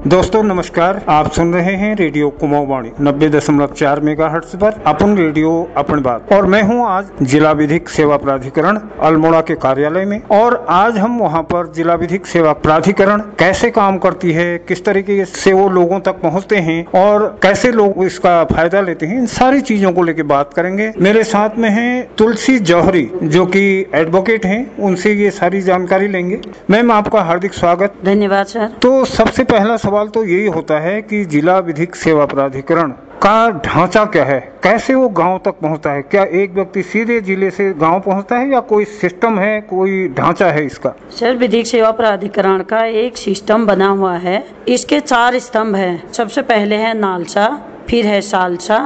दोस्तों नमस्कार, आप सुन रहे हैं रेडियो कुमाऊं वाणी 90.4 मेगाहर्ट्ज पर अपन रेडियो अपन बात। और मैं हूं आज जिला विधिक सेवा प्राधिकरण अल्मोड़ा के कार्यालय में। और आज हम वहां पर जिला विधिक सेवा प्राधिकरण कैसे काम करती है, किस तरीके से वो लोगों तक पहुंचते हैं और कैसे लोग इसका फायदा लेते हैं, इन सारी चीजों को लेकर बात करेंगे। मेरे साथ में है तुलसी जौहरी जो कि एडवोकेट हैं, उनसे ये सारी जानकारी लेंगे। मैम, आपका हार्दिक स्वागत। धन्यवाद सर। तो सबसे पहला सवाल तो यही होता है कि जिला विधिक सेवा प्राधिकरण का ढांचा क्या है, कैसे वो गांव तक पहुंचता है? क्या एक व्यक्ति सीधे जिले से गांव पहुंचता है या कोई सिस्टम है, कोई ढांचा है इसका? सर, विधिक सेवा प्राधिकरण का एक सिस्टम बना हुआ है। इसके 4 स्तंभ हैं। सबसे पहले है नालसा, फिर है सालसा,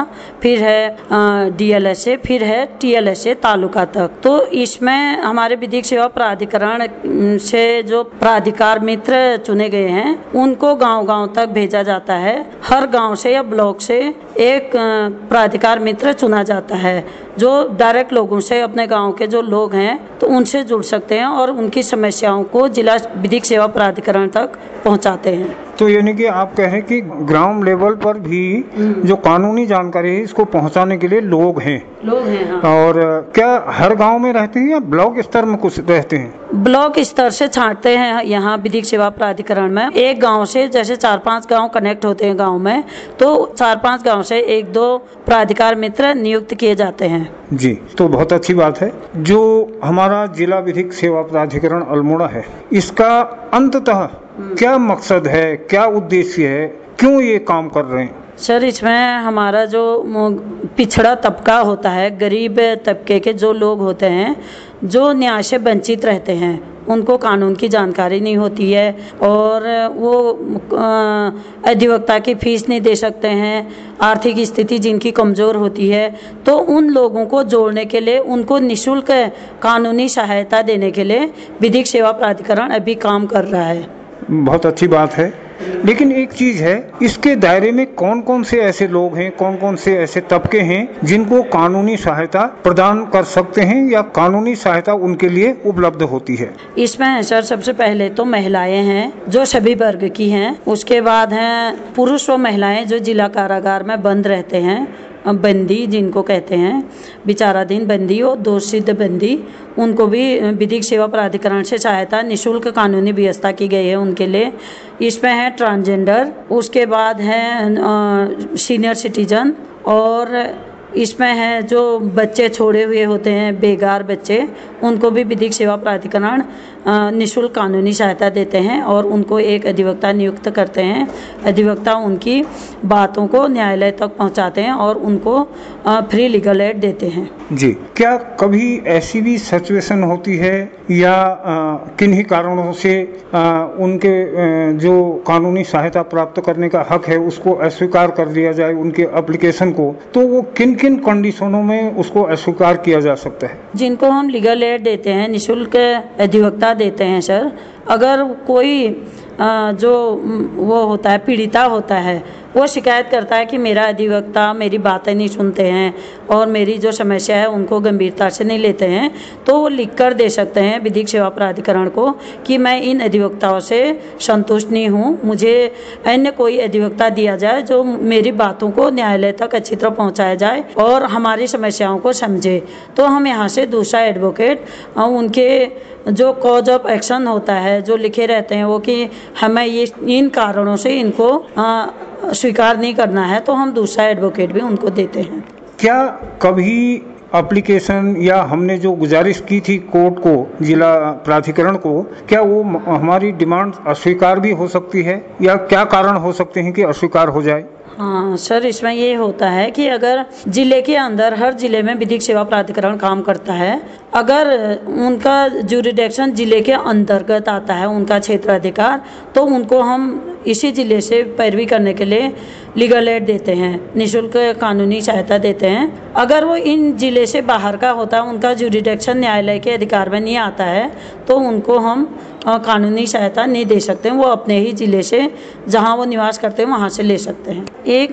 फिर है डीएलएसए, फिर है टीएलएसए तालुका तक। तो इसमें हमारे विधिक सेवा प्राधिकरण से जो प्राधिकार मित्र चुने गए हैं उनको गांव-गांव तक भेजा जाता है। हर गांव से या ब्लॉक से एक प्राधिकार मित्र चुना जाता है जो डायरेक्ट लोगों से, अपने गांव के जो लोग हैं तो उनसे जुड़ सकते हैं और उनकी समस्याओं को जिला विधिक सेवा प्राधिकरण तक पहुंचाते हैं। तो यानी कि आप कह रहे हैं कि ग्राउंड लेवल पर भी जो कानूनी जानकारी है इसको पहुंचाने के लिए लोग हैं। हाँ। और क्या हर गांव में रहते हैं या ब्लॉक स्तर में कुछ रहते हैं? ब्लॉक स्तर से छांटते हैं यहाँ विधिक सेवा प्राधिकरण में। एक गांव से जैसे 4-5 गांव कनेक्ट होते हैं गांव में, तो 4-5 गांव से 1-2 प्राधिकार मित्र नियुक्त किए जाते हैं। जी, तो बहुत अच्छी बात है। जो हमारा जिला विधिक सेवा प्राधिकरण अल्मोड़ा है, इसका अंततः क्या मकसद है, क्या उद्देश्य है, क्यों ये काम कर रहे हैं? सर, इसमें हमारा जो पिछड़ा तबका होता है, गरीब तबके के जो लोग होते हैं जो न्याय से वंचित रहते हैं, उनको कानून की जानकारी नहीं होती है और वो अधिवक्ता की फीस नहीं दे सकते हैं, आर्थिक स्थिति जिनकी कमज़ोर होती है, तो उन लोगों को जोड़ने के लिए, उनको निःशुल्क कानूनी सहायता देने के लिए विधिक सेवा प्राधिकरण अभी काम कर रहा है। बहुत अच्छी बात है। लेकिन एक चीज है, इसके दायरे में कौन कौन से ऐसे लोग हैं, कौन कौन से ऐसे तबके हैं जिनको कानूनी सहायता प्रदान कर सकते हैं या कानूनी सहायता उनके लिए उपलब्ध होती है? इसमें सर सबसे पहले तो महिलाएं हैं जो सभी वर्ग की हैं। उसके बाद हैं पुरुष व महिलाएं जो जिला कारागार में बंद रहते हैं, बंदी जिनको कहते हैं, विचाराधीन बंदी और दोषसिद्ध बंदी, उनको भी विधिक सेवा प्राधिकरण से सहायता निःशुल्क कानूनी व्यवस्था की गई है उनके लिए। इसमें है ट्रांसजेंडर, उसके बाद है सीनियर सिटीजन, और इसमें है जो बच्चे छोड़े हुए होते हैं, बेगार बच्चे, उनको भी विधिक सेवा प्राधिकरण निःशुल्क कानूनी सहायता देते हैं और उनको एक अधिवक्ता नियुक्त करते हैं। अधिवक्ता उनकी बातों को न्यायालय तक पहुंचाते हैं और उनको फ्री लीगल एड देते हैं। जी, क्या कभी ऐसी भी सिचुएशन होती है या किन्हीं कारणों से उनके जो कानूनी सहायता प्राप्त करने का हक है उसको अस्वीकार कर दिया जाए, उनके एप्लीकेशन को, तो वो किन किन कंडीशनों में उसको अस्वीकार किया जा सकता है? जिनको हम लीगल एड देते हैं, निःशुल्क अधिवक्ता देते हैं सर, अगर कोई जो वो होता है, पीड़िता होता है, वो शिकायत करता है कि मेरा अधिवक्ता मेरी बातें नहीं सुनते हैं और मेरी जो समस्या है उनको गंभीरता से नहीं लेते हैं, तो वो लिख कर दे सकते हैं विधिक सेवा प्राधिकरण को कि मैं इन अधिवक्ताओं से संतुष्ट नहीं हूँ, मुझे अन्य कोई अधिवक्ता दिया जाए जो मेरी बातों को न्यायालय तक अच्छी तरह पहुँचाया जाए और हमारी समस्याओं को समझे। तो हम यहाँ से दूसरा एडवोकेट उनके जो कॉज ऑफ एक्शन होता है, जो लिखे रहते हैं वो कि हमें ये इन कारणों से इनको स्वीकार नहीं करना है, तो हम दूसरा एडवोकेट भी उनको देते हैं। क्या कभी एप्लीकेशन या हमने जो गुजारिश की थी कोर्ट को, जिला प्राधिकरण को, क्या वो हमारी डिमांड अस्वीकार भी हो सकती है या क्या कारण हो सकते हैं कि अस्वीकार हो जाए? हाँ सर, इसमें ये होता है कि अगर जिले के अंदर, हर जिले में विधिक सेवा प्राधिकरण काम करता है, अगर उनका जुरिडिक्शन जिले के अंतर्गत आता है, उनका क्षेत्राधिकार, तो उनको हम इसी जिले से पैरवी करने के लिए लीगल एड देते हैं, निःशुल्क कानूनी सहायता देते हैं। अगर वो इन जिले से बाहर का होता है, उनका जुरिडिक्शन न्यायालय के अधिकार में नहीं आता है, तो उनको हम कानूनी सहायता नहीं दे सकते हैं। वो अपने ही ज़िले से जहां वो निवास करते हैं वहां से ले सकते हैं। एक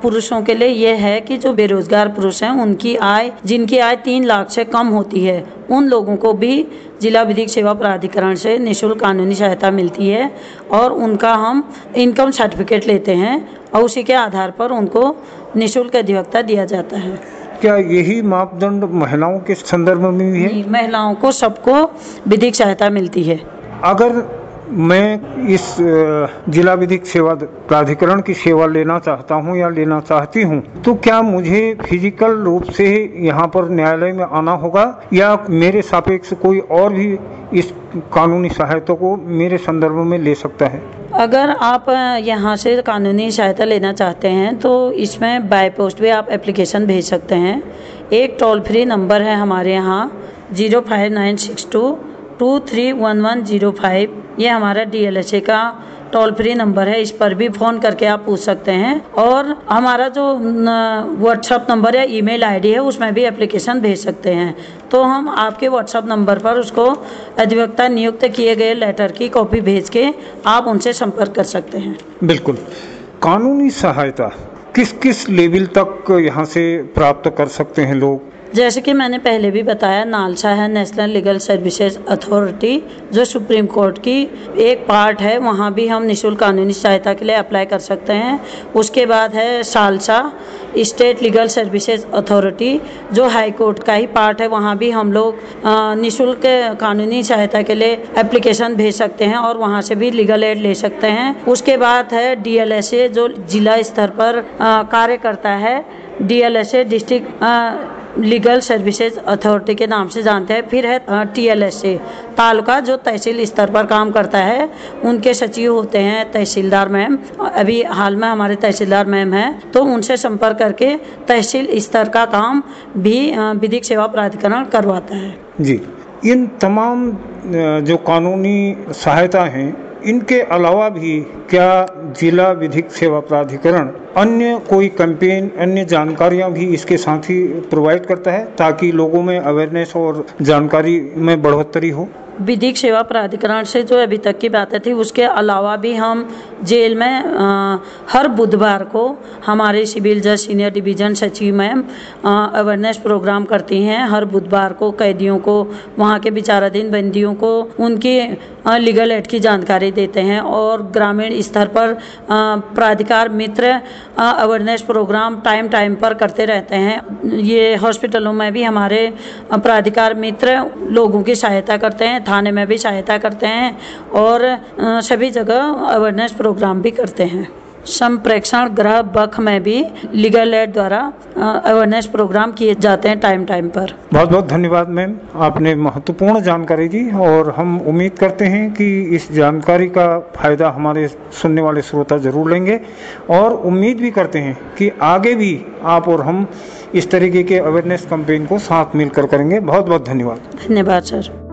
पुरुषों के लिए ये है कि जो बेरोजगार पुरुष हैं, उनकी आय, जिनकी आय 3 लाख से कम होती है, उन लोगों को भी जिला विधिक सेवा प्राधिकरण से निःशुल्क कानूनी सहायता मिलती है और उनका हम इनकम सर्टिफिकेट लेते हैं और उसी के आधार पर उनको निःशुल्क अधिवक्ता दिया जाता है। क्या यही मापदंड महिलाओं के संदर्भ में भी है? महिलाओं को सबको विधिक सहायता मिलती है। अगर मैं इस जिला विधिक सेवा प्राधिकरण की सेवा लेना चाहता हूं या लेना चाहती हूं, तो क्या मुझे फिजिकल रूप से यहां पर न्यायालय में आना होगा या मेरे सापेक्ष कोई और भी इस कानूनी सहायता को मेरे संदर्भ में ले सकता है? अगर आप यहाँ से कानूनी सहायता लेना चाहते हैं तो इसमें बाय पोस्ट भी आप एप्लीकेशन भेज सकते हैं। एक टोल फ्री नंबर है हमारे यहाँ 05962231105। ये हमारा DLSA का टोल फ्री नंबर है, इस पर भी फ़ोन करके आप पूछ सकते हैं। और हमारा जो व्हाट्सअप नंबर या ईमेल आईडी है, उसमें भी एप्लीकेशन भेज सकते हैं। तो हम आपके व्हाट्सअप नंबर पर उसको अधिवक्ता नियुक्त किए गए लेटर की कॉपी भेज के आप उनसे संपर्क कर सकते हैं। बिल्कुल। कानूनी सहायता किस किस लेवल तक यहाँ से प्राप्त कर सकते हैं लोग? जैसे कि मैंने पहले भी बताया, नालसा है नेशनल लीगल सर्विसेज अथॉरिटी, जो सुप्रीम कोर्ट की एक पार्ट है, वहाँ भी हम निःशुल्क कानूनी सहायता के लिए अप्लाई कर सकते हैं। उसके बाद है salsa state legal services authority, जो हाई कोर्ट का ही पार्ट है, वहाँ भी हम लोग निःशुल्क कानूनी सहायता के लिए एप्लीकेशन भेज सकते हैं और वहाँ से भी लीगल एड ले सकते हैं। उसके बाद है DLSA, जो जिला स्तर पर कार्य करता है। DLSA district legal services authority के नाम से जानते हैं। फिर है TLSA तालुका, जो तहसील स्तर पर काम करता है। उनके सचिव होते हैं तहसीलदार मैम। अभी हाल में हमारे तहसीलदार मैम हैं, तो उनसे संपर्क करके तहसील स्तर का काम भी विधिक सेवा प्राधिकरण करवाता है। जी, इन तमाम जो कानूनी सहायता हैं, इनके अलावा भी क्या जिला विधिक सेवा प्राधिकरण अन्य कोई कैंपेन, अन्य जानकारियां भी इसके साथ ही प्रोवाइड करता है ताकि लोगों में अवेयरनेस और जानकारी में बढ़ोतरी हो? विधिक सेवा प्राधिकरण से जो अभी तक की बातें थी, उसके अलावा भी हम जेल में हर बुधवार को हमारे सिविल जज सीनियर डिवीज़न सचिव मैम अवेयरनेस प्रोग्राम करती हैं। हर बुधवार को कैदियों को, वहाँ के विचाराधीन बंदियों को उनकी लीगल एड की जानकारी देते हैं और ग्रामीण स्तर पर प्राधिकार मित्र अवेयरनेस प्रोग्राम टाइम पर करते रहते हैं। ये हॉस्पिटलों में भी हमारे प्राधिकार मित्र लोगों की सहायता करते हैं, थाने में भी सहायता करते हैं और सभी जगह अवेयरनेस प्रोग्राम भी करते हैं। संप्रेक्षण गृह बख में भी लीगल एड द्वारा अवेयरनेस प्रोग्राम किए जाते हैं टाइम पर। बहुत बहुत धन्यवाद मैम, आपने महत्वपूर्ण जानकारी दी और हम उम्मीद करते हैं कि इस जानकारी का फायदा हमारे सुनने वाले श्रोता जरूर लेंगे और उम्मीद भी करते हैं कि आगे भी आप और हम इस तरीके के अवेयरनेस कैंपेन को साथ मिलकर करेंगे। बहुत बहुत धन्यवाद। धन्यवाद सर।